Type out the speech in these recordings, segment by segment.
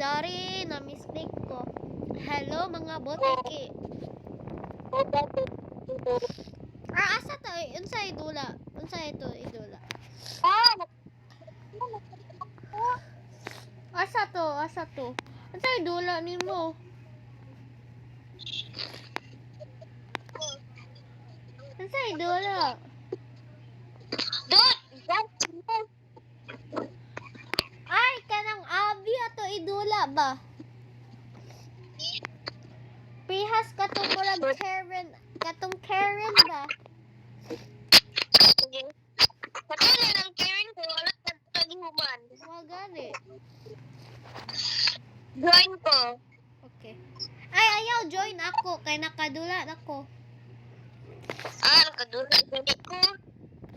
Sorry, na-mistake ko. Hello, mga boteki. Asa to? Unsa idula? Unsa ito idula? Asa to? Unsa idula nimo? Unsa idula? Ay, kanang abi ato idula ba? Pihas katong murag Karen ba? Katulad ng Karen ko, wala na pag-human. Magani. Join ko. Okay. Ay, ayaw join ako kay nakadula ako. Nakadulad ganit ko.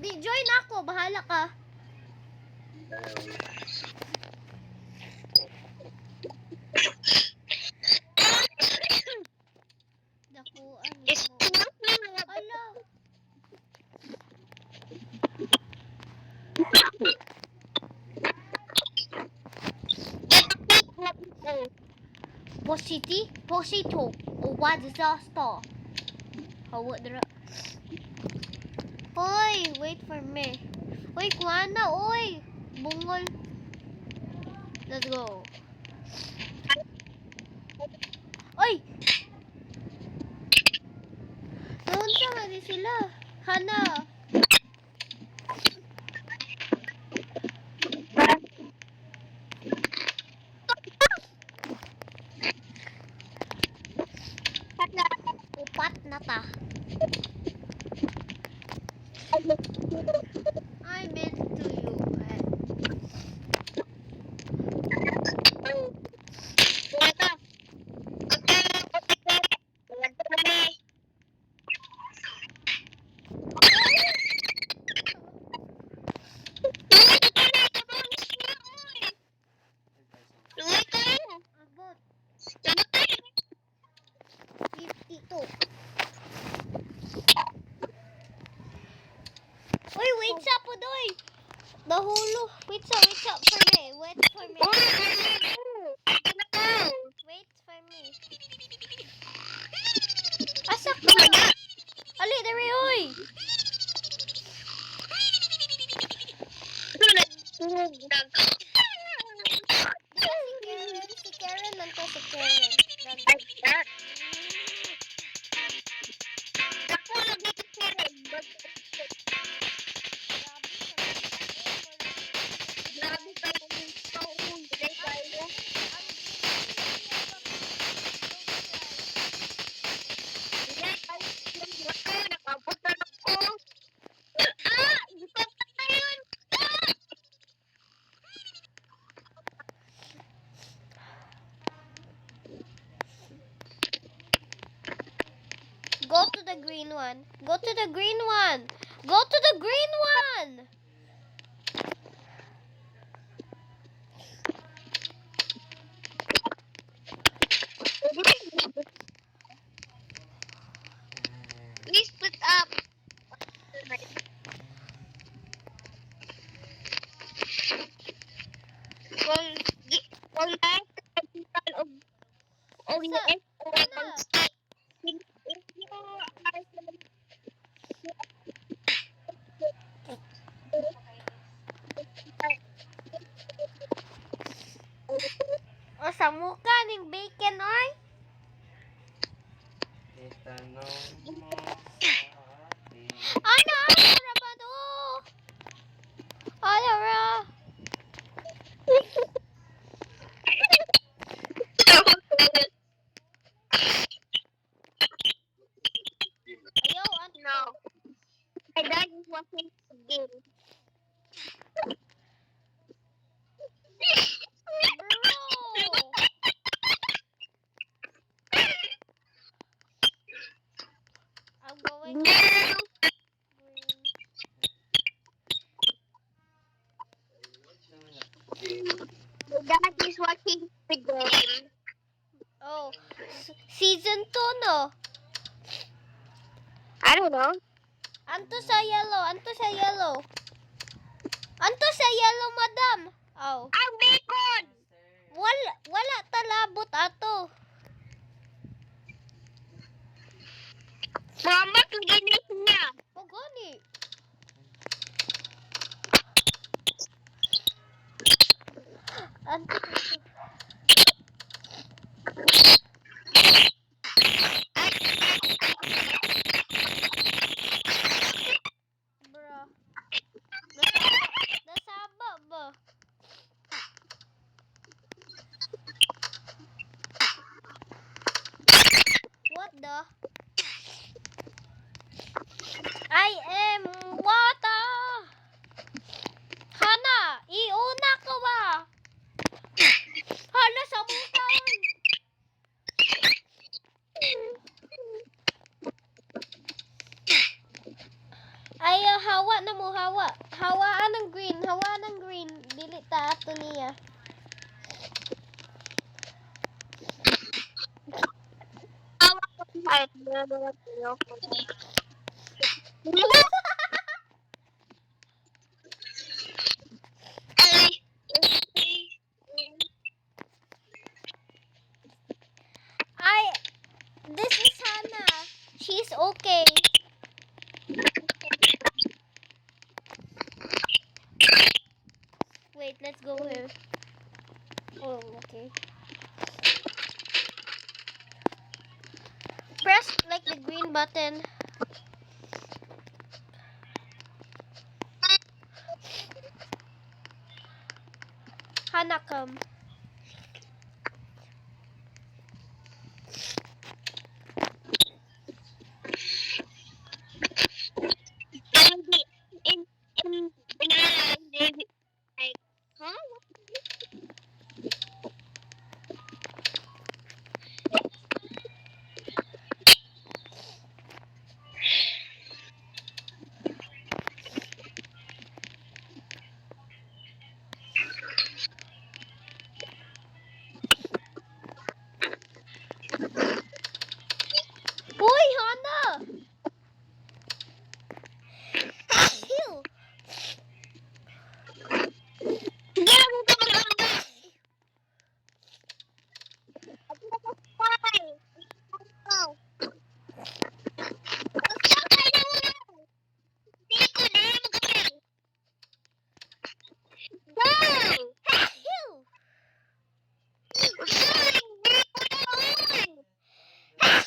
Di join ako, bahala ka. Dakuan mo. Ala. Posito. O what disaster? Hawa dira. Hoy, wait for me. Hoy, kuha na, oy. Bungol. Let's go. Oy! Naunsa nga di sila. Hana. Upat na ta. I meant to you. Abot. 52. Uy, wait sa po doy. Dahulo. Wait sa for me. Wait for me. Wait for me. Asa ko? Ali, dari oy. Si Karen nanto si Karen. Go to the green one. Go to the green one. Go to the green one. Please put up. O sa mukha ning bacon oy. Ano ra ba to? Ano ra? Ayaw ano? No. My dad is watching the game. Bro. I'm going to My dad is watching the game. Oh, season 2 no? I don't know. Anto sa yellow. Anto sa yellow, madam. Oh. Ang bacon! Wala Ambot ato. Mama, ganyan niya. O gani. Antik ito. Bro. Nasaba ba? What the? I am water. Hana, iuna ka ba? Hala, sabutan. Ay, hawa na mo, hawa. Hawaan ng green, hawaan ng green. Dili ta ato niya. This is Hana. She's okay. Wait, let's go here. Oh, okay. Press like the green button. Hana, come. Boy, Hana! Ew. Ew.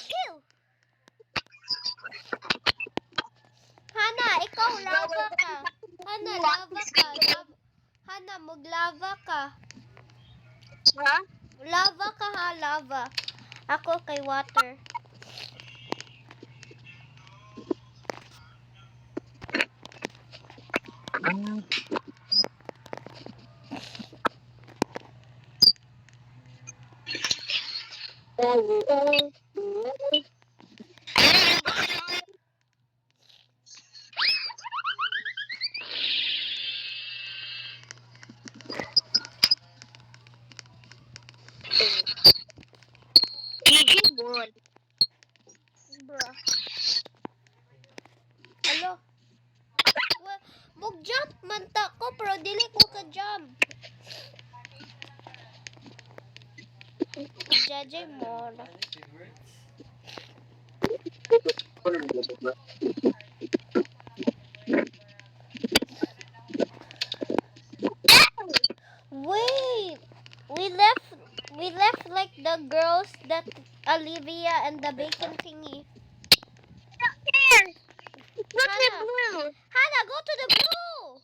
Ew. Hana, ikaw lava ka. Hana, lava ka. Hana, maglava ka. Lava ka ha, lava. Ako kay water. Bruh. Alo. Mag-jump man ta ko, pero dili ko ka-jump. Jajay mo. Wait. We left like the girls that Olivia and the bacon thingy. Hannah, go to the blue.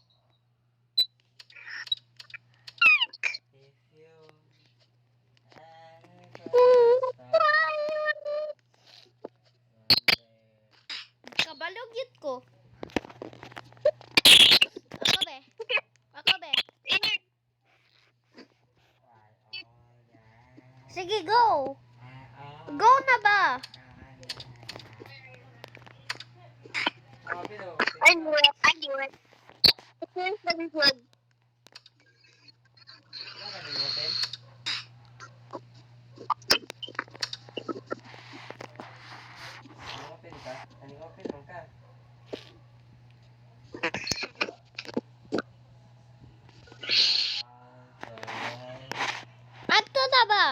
Kabalog yun ko. Ako be. Ako be. Sige, go. Go na ba? I do it. Here's the good. Ato na ba?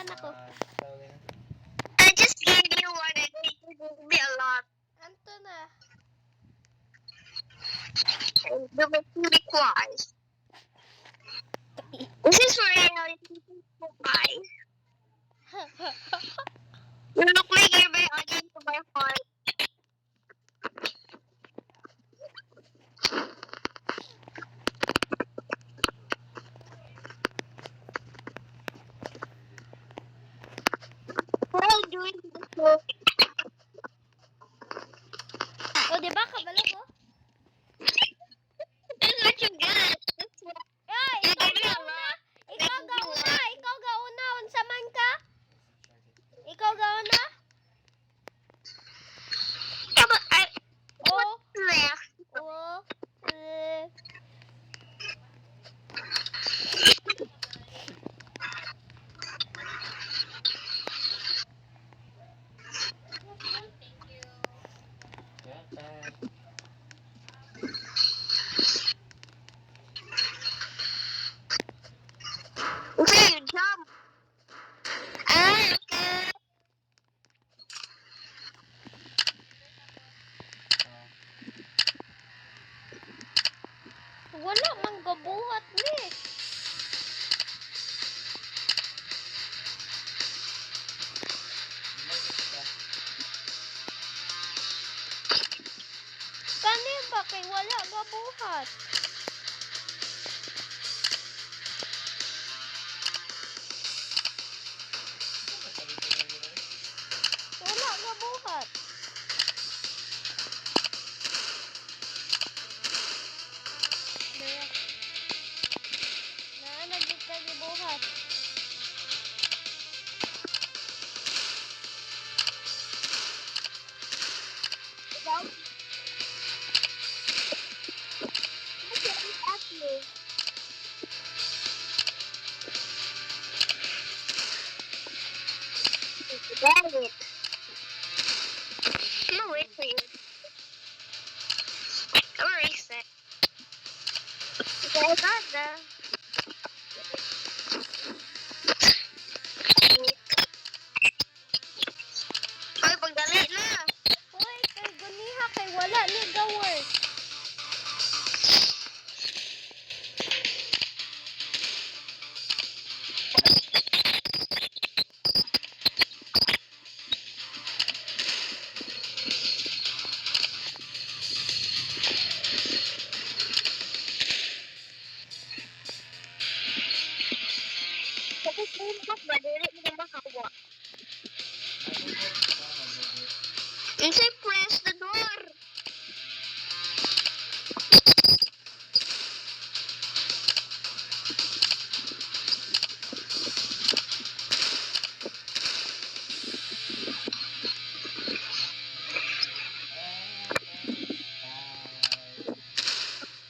Kuha na ko. I just gave you one and it will be a lot. Anto na. And you make me requires. This is for reality. Guys. You look like you're very ugly to my heart. What are you doing to the show? O, di ba? Kabalo ko? That's what you got. That's what Ay, you ikaw gave me a gauna. lot. Ikaw gauna. Ikaw gauna. Unsa man ka? Ikaw gauna? Yeah, but I Oh. left. Oh. Okay, you jump. Ah, okay. Wala man gabuhat ni. Kani ba kay wala gabuhat? Wala gabuhat. Na nagit ka gibuhat. Down. At me. Damn it. No, wait for you. Or reset. Okay, I got that. Ay, pagdali na. Hoy, kay guniha kay wala ni gawar. Tapos yung ba, dili mo na makawa. And say press the door.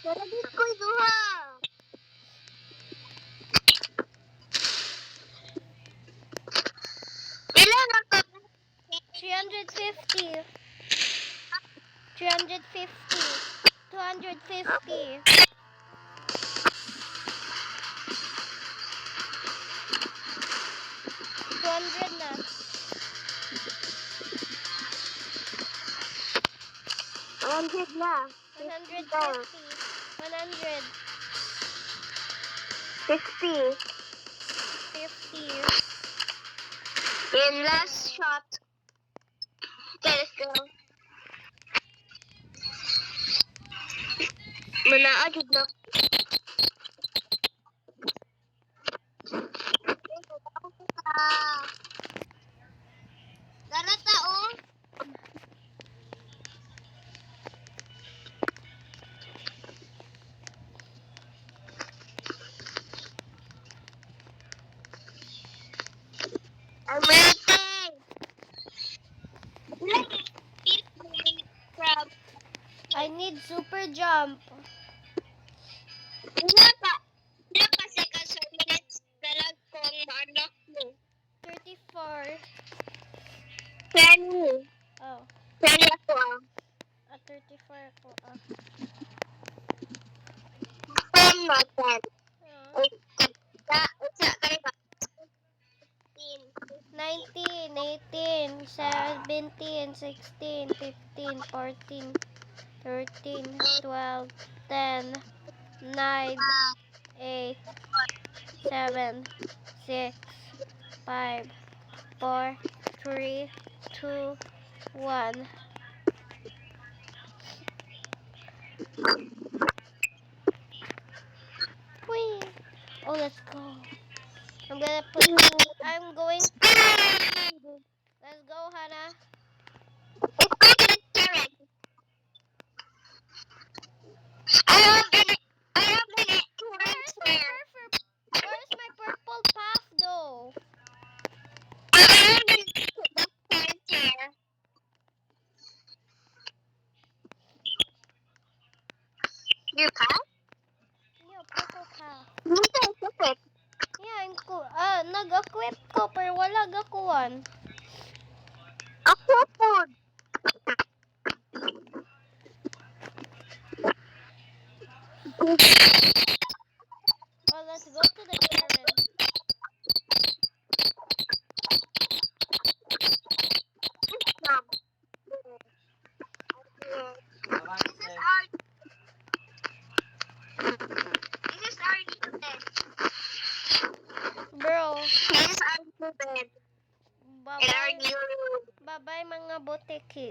Narabit ko duha. Ilan ang 350. 350. 250. 200 na. 100 na. 150. 100. 50. 50. And last shot. Okay, let's go. Manaagid na. Darata oh. I'm waiting. I need super jump. Wala pa seconds or minutes na lang kung ma-unlock mo. 34. 20. Oh. 20 ako ah. 34 ako. Ah. 10 na 10. Ah. Ay, sa kayo ba? 15. 18, 17, 16, 15, 14, 13, 12, 10, 9, 8, 7, 6, 5, 4, 3, 2, 1. Whee! Oh, let's go. I'm going. Let's go, Hannah. Where's my purple path though? Your path? Yeah, purple path. Hindi ka equip. Yeah, nag-equip ko pero wala gakuan. Ako po. Oh, let's go to the Karen. This is our new bed. Bro, This is our new bed. In our bye-bye. new room. Bye-bye mga butiki.